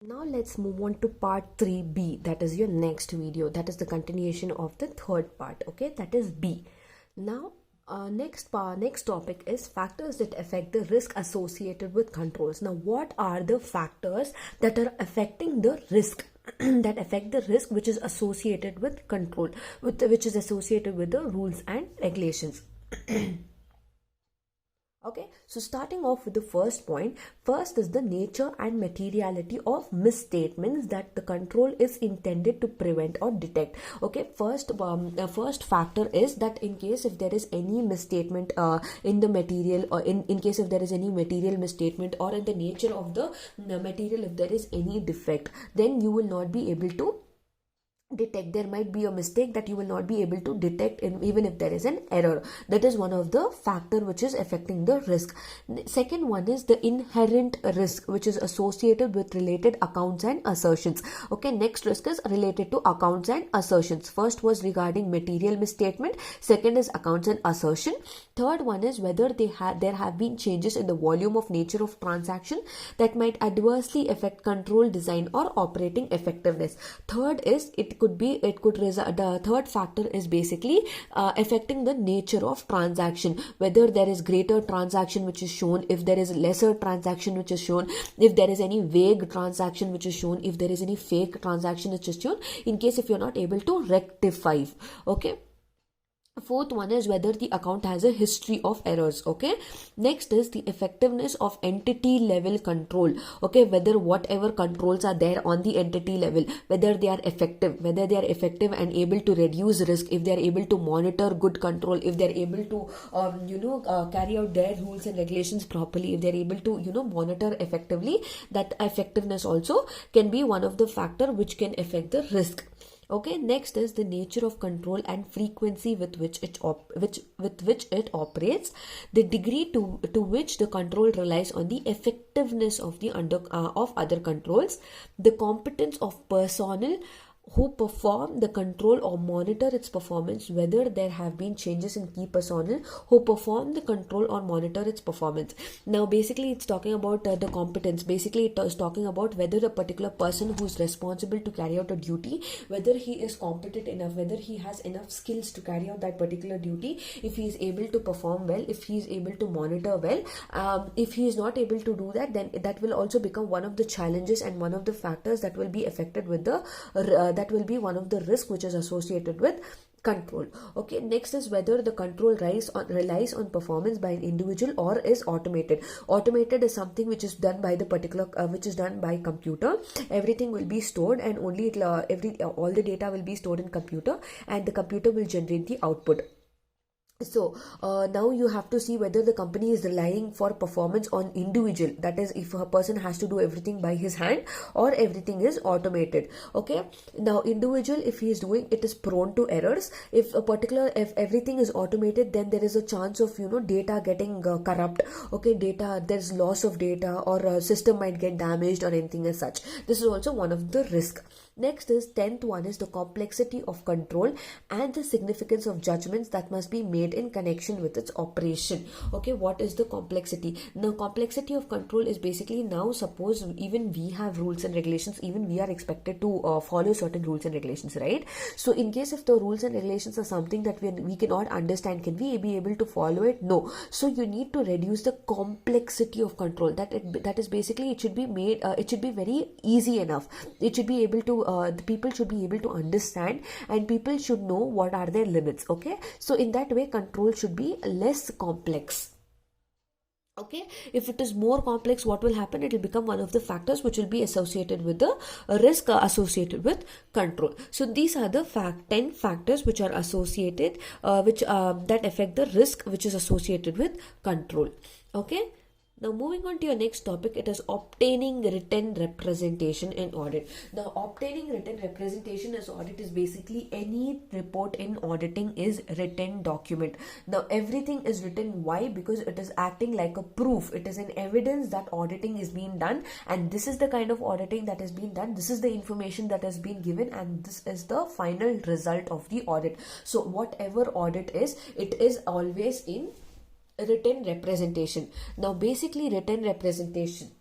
Now let's move on to part 3b, that is your next video, that is the continuation of the third part. Okay, that is B. Now next topic is factors that affect the risk associated with controls. Now what are the factors that are affecting the risk that affect the risk which is associated with control, which is associated with the rules and regulations? Okay, so starting off with the first point, first is the nature and materiality of misstatements that the control is intended to prevent or detect. Okay, first factor is that in case if there is any misstatement in the material, or in case if there is any material misstatement, or in the nature of the material, if there is any defect, then you will not be able to detect. There might be a mistake that you will not be able to detect even if there is an error. That is one of the factor which is affecting the risk. Second one is the inherent risk which is associated with related accounts and assertions. Okay, next risk is related to accounts and assertions. First was regarding material misstatement, second is accounts and assertion. Third one is whether there have been changes in the volume of nature of transaction that might adversely affect control design or operating effectiveness. Third is the third factor is basically affecting the nature of transaction, whether there is greater transaction which is shown, if there is lesser transaction which is shown, if there is any vague transaction which is shown, if there is any fake transaction which is shown, in case if you're not able to rectify. Okay, fourth one is whether the account has a history of errors. Okay, next is the effectiveness of entity level control. Okay, whether whatever controls are there on the entity level, whether they are effective, and able to reduce risk, if they are able to monitor good control, if they are able to carry out their rules and regulations properly, if they are able to monitor effectively. That effectiveness also can be one of the factor which can affect the risk. Okay, next is the nature of control and frequency with which it operates, the degree to which the control relies on the effectiveness of the of other controls, the competence of personnel who perform the control or monitor its performance, whether there have been changes in key personnel who perform the control or monitor its performance. Now basically it's talking about the competence. Basically it is talking about whether a particular person who is responsible to carry out a duty, whether he is competent enough, whether he has enough skills to carry out that particular duty, if he is able to perform well, if he is able to monitor well. If he is not able to do that, then that will also become one of the challenges and one of the factors that will be affected with the that will be one of the risk which is associated with control. Okay, next is whether the control relies on performance by an individual or is automated. Automated is something which is done by the particular which is done by computer. Everything will be stored, and only all the data will be stored in computer, and the computer will generate the output. So now you have to see whether the company is relying for performance on individual, that is if a person has to do everything by his hand, or everything is automated. Okay, now individual, if he is doing it, is prone to errors. If everything is automated, then there is a chance of data getting corrupt. Okay, there's loss of data, or a system might get damaged or anything as such. This is also one of the risk. Next is 10th one is the complexity of control and the significance of judgments that must be made in connection with its operation. Okay, what is the complexity? Now complexity of control is basically, now suppose even we have rules and regulations, even we are expected to follow certain rules and regulations, right? So in case if the rules and regulations are something that we cannot understand, can we be able to follow it? No. So you need to reduce the complexity of control. That is basically, it should be made it should be very easy enough. It should be able to the people should be able to understand, and people should know what are their limits. Okay, so in that way control should be less complex. Okay, if it is more complex, what will happen? It will become one of the factors which will be associated with the risk associated with control. So these are the 10 factors which are associated that affect the risk which is associated with control. Okay, now moving on to your next topic, it is obtaining written representation in audit. Now obtaining written representation as audit is basically any report in auditing is written document. Now everything is written. Why? Because it is acting like a proof. It is an evidence that auditing is being done, and this is the kind of auditing that has been done. This is the information that has been given, and this is the final result of the audit. So whatever audit is, it is always in written representation. Now basically written representation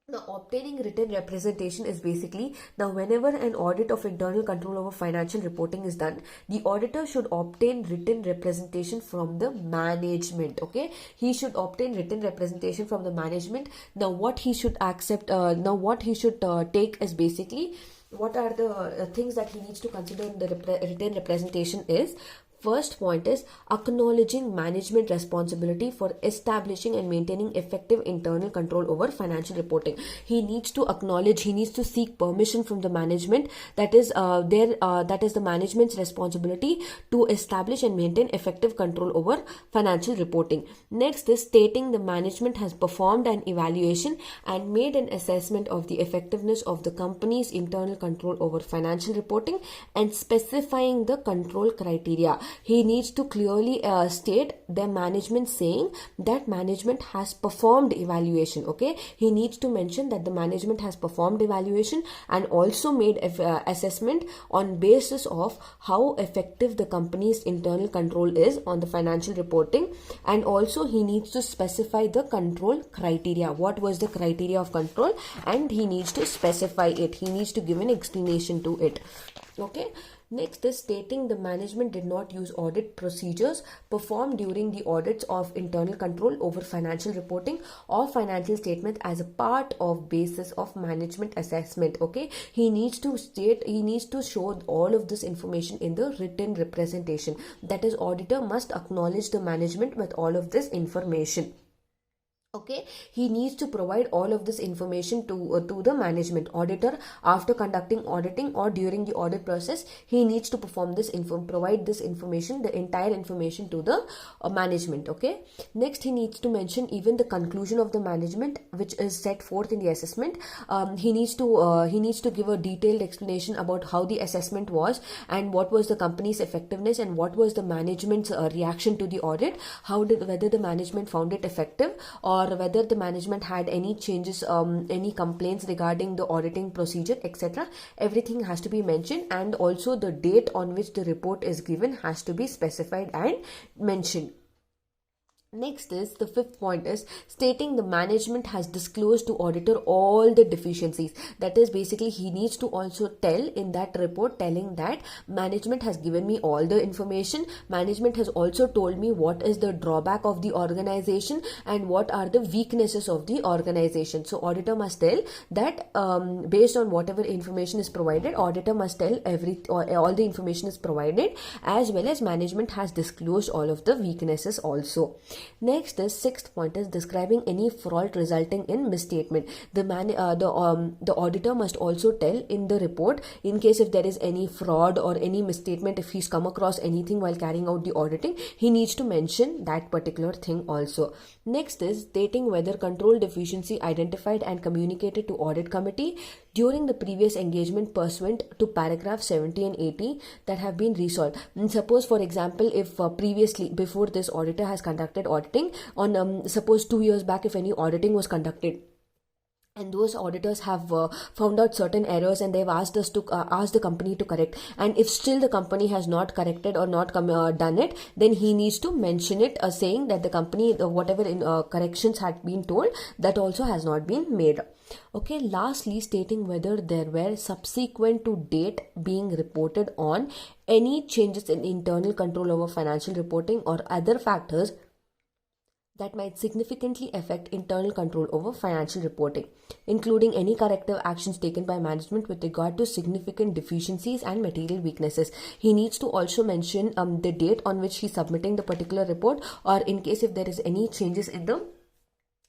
Now, obtaining written representation is basically, now whenever an audit of internal control over financial reporting is done, the auditor should obtain written representation from the management. Okay, he should obtain written representation from the management. Now, what he should accept, what he should take is basically, what are the things that he needs to consider in the written representation is, first point is acknowledging management responsibility for establishing and maintaining effective internal control over financial reporting. He needs to acknowledge, he needs to seek permission from the management, that is that is the management's responsibility to establish and maintain effective control over financial reporting. Next is stating the management has performed an evaluation and made an assessment of the effectiveness of the company's internal control over financial reporting and specifying the control criteria. He needs to clearly state the management, saying that management has performed evaluation. Okay, he needs to mention that the management has performed evaluation and also made assessment on basis of how effective the company's internal control is on the financial reporting, and also he needs to specify the control criteria. What was the criteria of control, and he needs to specify it. He needs to give an explanation to it. Okay. Next is stating the management did not use audit procedures performed during the audits of internal control over financial reporting or financial statement as a part of basis of management assessment. Okay, he needs to state, he needs to show all of this information in the written representation. That is, auditor must acknowledge the management with all of this information. Okay, he needs to provide all of this information to the management. Auditor, after conducting auditing or during the audit process, he needs to perform this provide this information, the entire information, to the management. Okay, next he needs to mention even the conclusion of the management, which is set forth in the assessment. He needs to give a detailed explanation about how the assessment was and what was the company's effectiveness and what was the management's reaction to the audit, whether the management found it effective, or whether the management had any changes, any complaints regarding the auditing procedure, etc. Everything has to be mentioned, and also the date on which the report is given has to be specified and mentioned. Next is, the fifth point is stating the management has disclosed to auditor all the deficiencies. That is, basically he needs to also tell in that report, telling that management has given me all the information, management has also told me what is the drawback of the organization and what are the weaknesses of the organization. So auditor must tell that based on whatever information is provided, auditor must tell all the information is provided, as well as management has disclosed all of the weaknesses also. Next is, sixth point is describing any fraud resulting in misstatement. The auditor must also tell in the report, in case if there is any fraud or any misstatement, if he's come across anything while carrying out the auditing, he needs to mention that particular thing also. Next is stating whether control deficiency identified and communicated to audit committee during the previous engagement pursuant to paragraph 70 and 80 that have been resolved. And suppose, for example, if previously, before this, auditor has conducted auditing on suppose 2 years back, if any auditing was conducted and those auditors have found out certain errors and they've asked us to ask the company to correct, and if still the company has not corrected or not done it, then he needs to mention it, saying that the company, whatever corrections had been told, that also has not been made. Okay, lastly, stating whether there were subsequent to date being reported on any changes in internal control over financial reporting or other factors that might significantly affect internal control over financial reporting, including any corrective actions taken by management with regard to significant deficiencies and material weaknesses. He needs to also mention the date on which he's submitting the particular report, or in case if there is any changes in the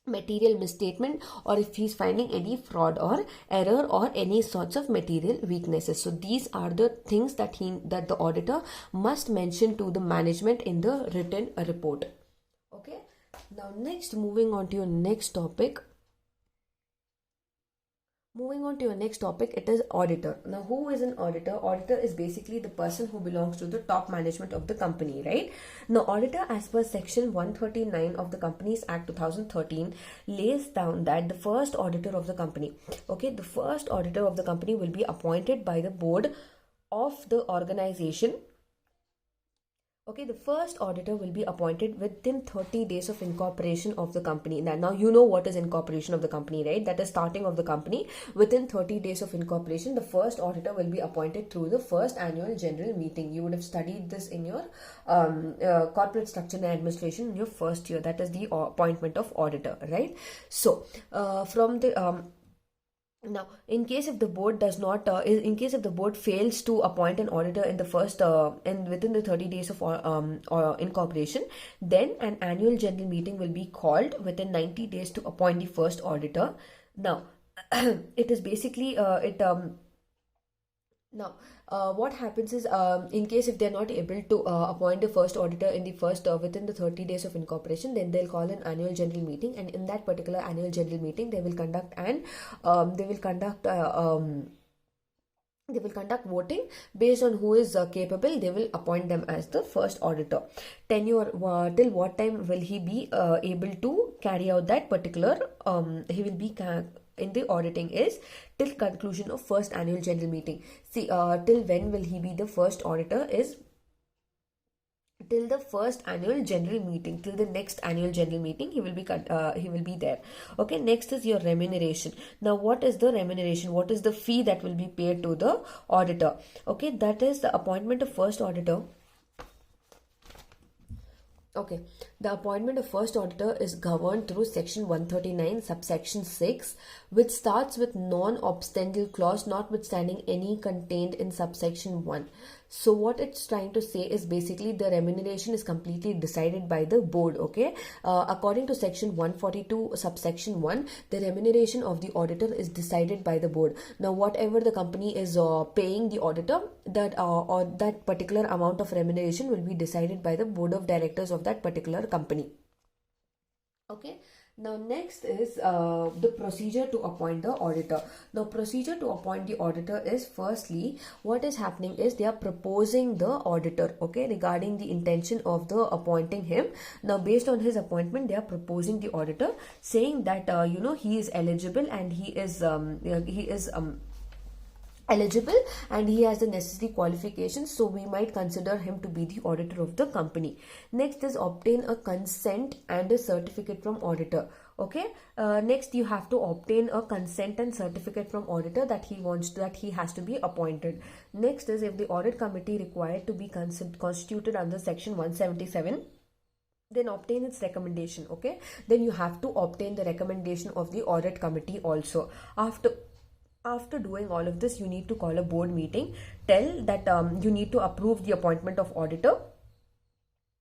material misstatement, or if he's finding any fraud or error or any sorts of material weaknesses. So these are the things that the auditor must mention to the management in the written report. Okay. Now next, moving on to your next topic. It is auditor. Now, who is an auditor? Auditor is basically the person who belongs to the top management of the company, right? Now, auditor, as per section 139 of the Companies Act 2013, lays down that the first auditor of the company, okay, the first auditor of the company will be appointed by the board of the organization. Okay, the first auditor will be appointed within 30 days of incorporation of the company. Now you know what is incorporation of the company, right? That is starting of the company. Within 30 days of incorporation, the first auditor will be appointed through the first annual general meeting. You would have studied this in your corporate structure and administration in your first year. That is the appointment of auditor, right? So from the now, in case if the board does not, in case if the board fails to appoint an auditor in the first, and within the 30 days of incorporation, then an annual general meeting will be called within 90 days to appoint the first auditor. Now, it is basically what happens is, in case if they're not able to appoint the first auditor in the first within the 30 days of incorporation, then they'll call an annual general meeting, and in that particular annual general meeting, they will conduct voting based on who is capable. They will appoint them as the first auditor. Tenure, till what time will he be able to carry out that particular, he will be in the auditing is till conclusion of first annual general meeting. See, till when will he be the first auditor is till the first annual general meeting, till the next annual general meeting he will be there. Okay, next is your remuneration. Now, what is the remuneration? What is the fee that will be paid to the auditor? Okay, that is the appointment of first auditor. Okay, the appointment of first auditor is governed through section 139 subsection 6, which starts with non-obstacle clause notwithstanding any contained in subsection 1. So what it's trying to say is basically the remuneration is completely decided by the board. Okay, according to section 142 subsection 1, the remuneration of the auditor is decided by the board. Now, whatever the company is paying the auditor, that or that particular amount of remuneration will be decided by the board of directors of that particular company. Okay. Now, next is the procedure to appoint the auditor. Now, procedure to appoint the auditor is, firstly, what is happening is they are proposing the auditor, okay, regarding the intention of the appointing him. Now, based on his appointment, they are proposing the auditor, saying that he is eligible and he is eligible and he has the necessary qualifications, so we might consider him to be the auditor of the company. Next is obtain a consent and a certificate from auditor. Okay, next you have to obtain a consent and certificate from auditor that he has to be appointed. Next is, if the audit committee required to be constituted under section 177, then obtain its recommendation. Okay, then you have to obtain the recommendation of the audit committee also. After doing all of this, you need to call a board meeting, tell that you need to approve the appointment of auditor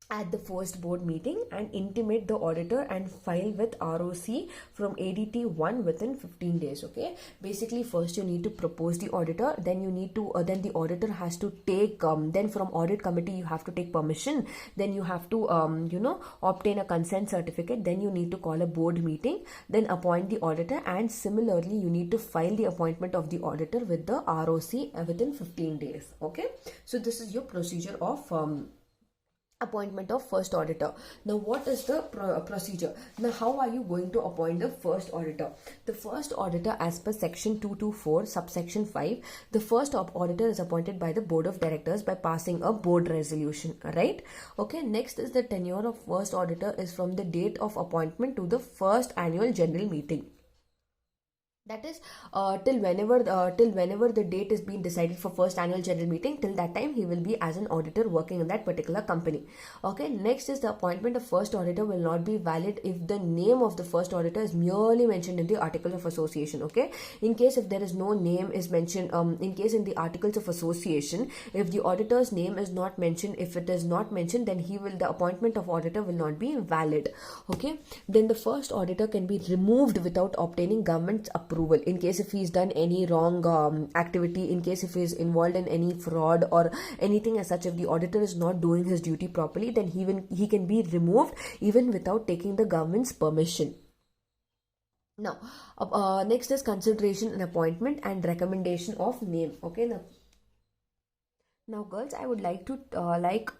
at the first board meeting, and intimate the auditor and file with ROC from ADT 1 within 15 days. Okay, basically first you need to propose the auditor, then you need to then the auditor has to take then from audit committee you have to take permission, then you have to obtain a consent certificate, then you need to call a board meeting, then appoint the auditor, and similarly you need to file the appointment of the auditor with the ROC within 15 days. Okay, so this is your procedure of appointment of first auditor. Now, what is the procedure? Now, how are you going to appoint the first auditor? The first auditor, as per section 224 subsection 5, the first auditor is appointed by the board of directors by passing a board resolution, right? Okay, next is the tenure of first auditor is from the date of appointment to the first annual general meeting. That is till whenever the date is being decided for first annual general meeting, till that time he will be as an auditor working in that particular company. Okay, next is the appointment of first auditor will not be valid if the name of the first auditor is merely mentioned in the articles of association. Okay, in case if there is no name is mentioned, in case in the articles of association, if the auditor's name is not mentioned, if it is not mentioned, then the appointment of auditor will not be valid. Okay, then the first auditor can be removed without obtaining government's approval. In case if he's done any wrong activity, in case if he's involved in any fraud or anything as such, if the auditor is not doing his duty properly, then he can be removed even without taking the government's permission. Now, next is consideration and appointment and recommendation of name. Okay, Now girls, I would like to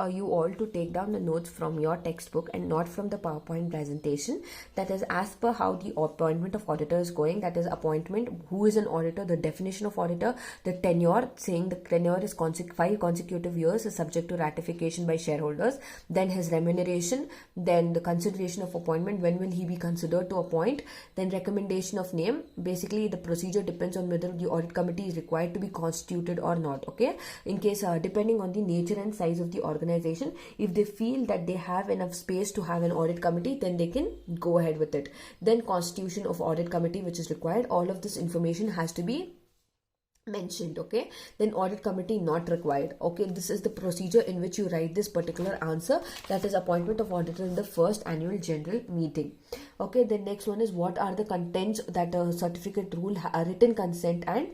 you all to take down the notes from your textbook and not from the PowerPoint presentation. That is as per how the appointment of auditor is going. That is appointment, who is an auditor, the definition of auditor, the tenure, saying the tenure is 5 consecutive years, is subject to ratification by shareholders. Then his remuneration, then the consideration of appointment, when will he be considered to appoint, then recommendation of name. Basically the procedure depends on whether the audit committee is required to be constituted or not. Okay, in case depending on the nature and size of the organization, if they feel that they have enough space to have an audit committee, then they can go ahead with it. Then constitution of audit committee, which is required, all of this information has to be mentioned. Okay, then audit committee not required. Okay, this is the procedure in which you write this particular answer, that is appointment of auditor in the first annual general meeting. Okay, the next one is what are the contents that a certificate rule, written consent and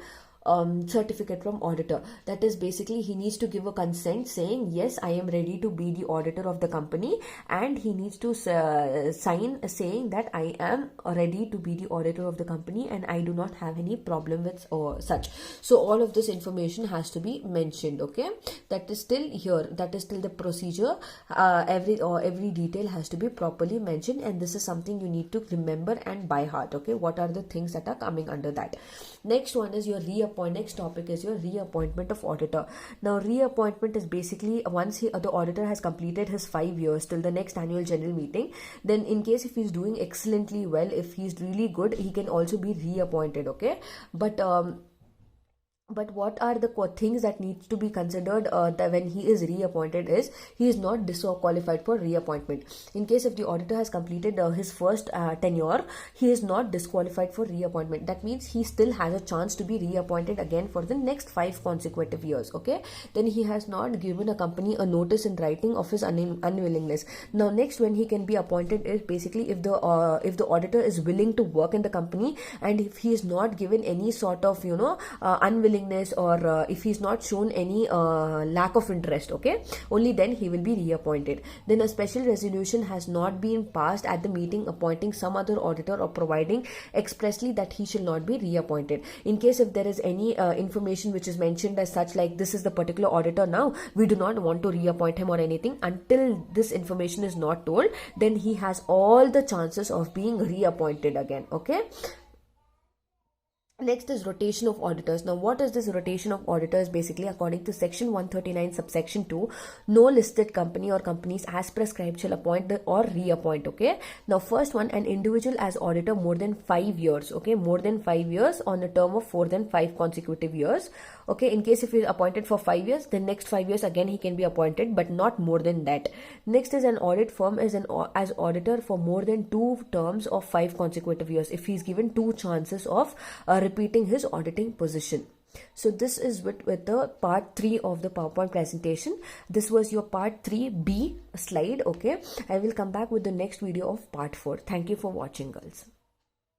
certificate from auditor. That is basically he needs to give a consent saying yes, I am ready to be the auditor of the company, and he needs to sign saying that I am ready to be the auditor of the company and I do not have any problem with such. So all of this information has to be mentioned. Okay, that is still here, that is still the procedure. Every detail has to be properly mentioned, and this is something you need to remember and by heart. Okay, what are the things that are coming under that. Next one is your next topic is your reappointment of auditor. Now reappointment is basically once the auditor has completed his 5 years till the next annual general meeting, then in case if he's doing excellently well, if he's really good, he can also be reappointed. Okay, but what are the things that needs to be considered that when he is reappointed is he is not disqualified for reappointment. In case if the auditor has completed his first tenure, he is not disqualified for reappointment. That means he still has a chance to be reappointed again for the next 5 consecutive years. Okay, then he has not given a company a notice in writing of his unwillingness. Now next, when he can be appointed is basically if the auditor is willing to work in the company, and if he is not given any sort of unwillingness, or if he's not shown any lack of interest. Okay, only then he will be reappointed. Then a special resolution has not been passed at the meeting appointing some other auditor or providing expressly that he shall not be reappointed. In case if there is any information which is mentioned as such, like this is the particular auditor, now we do not want to reappoint him or anything, until this information is not told, then he has all the chances of being reappointed again. Okay, next is rotation of auditors. Now what is this rotation of auditors? Basically, according to section 139 subsection 2, no listed company or companies as prescribed shall appoint or reappoint. Okay, now first one, an individual as auditor more than 5 years. Okay, more than 5 years on a term of more than 5 consecutive years. Okay, in case if he is appointed for 5 years, then next 5 years again he can be appointed, but not more than that. Next is an audit firm as auditor for more than 2 terms of 5 consecutive years, if he is given 2 chances of repeating his auditing position. So this is with the part 3 of the PowerPoint presentation. This was your part 3B slide. Okay, I will come back with the next video of part 4. Thank you for watching, girls.